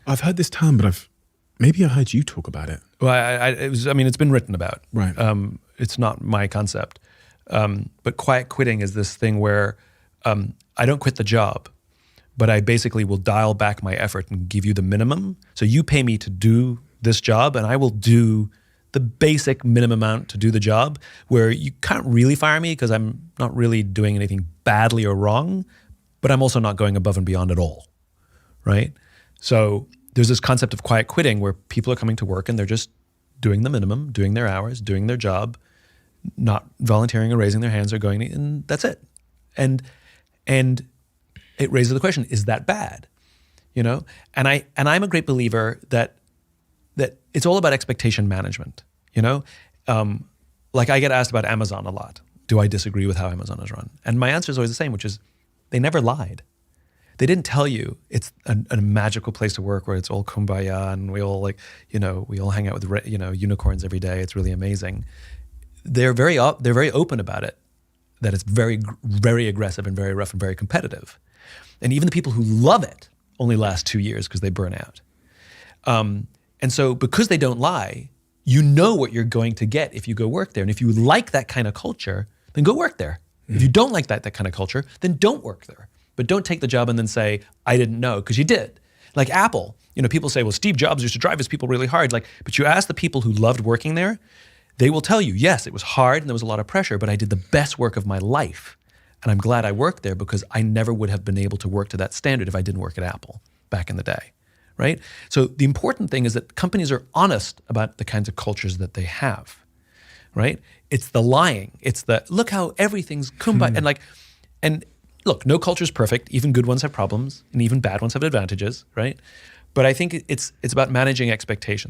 I've heard this term, but maybe I heard you talk about it. Well, it's been written about. Right. It's not my concept. But quiet quitting is this thing where I don't quit the job, but I basically will dial back my effort and give you the minimum. So you pay me to do this job, and I will do the basic minimum amount to do the job, where you can't really fire me because I'm not really doing anything badly or wrong, but I'm also not going above and beyond at all, right? So there's this concept of quiet quitting where people are coming to work and they're just doing the minimum, doing their hours, doing their job, not volunteering or raising their hands or going, and that's it. And it raises the question, is that bad? You know? And I'm a great believer that it's all about expectation management, you know? Like I get asked about Amazon a lot. Do I disagree with how Amazon is run? And my answer is always the same, which is they never lied. They didn't tell you it's a magical place to work where it's all kumbaya and we all we all hang out with unicorns every day. It's really amazing. They're very open about it, that it's very, very aggressive and very rough and very competitive. And even the people who love it only last 2 years because they burn out. And so because they don't lie, you know what you're going to get if you go work there. And if you like that kind of culture, then go work there. If you don't like that kind of culture, then don't work there. But don't take the job and then say, I didn't know, because you did. Like Apple, people say, well, Steve Jobs used to drive his people really hard. But you ask the people who loved working there, they will tell you, yes, it was hard and there was a lot of pressure, but I did the best work of my life. And I'm glad I worked there because I never would have been able to work to that standard if I didn't work at Apple back in the day, right? So the important thing is that companies are honest about the kinds of cultures that they have, right? It's the lying. It's the, look how everything's kumbaya. And look, no culture is perfect. Even good ones have problems and even bad ones have advantages, right? But I think it's about managing expectations.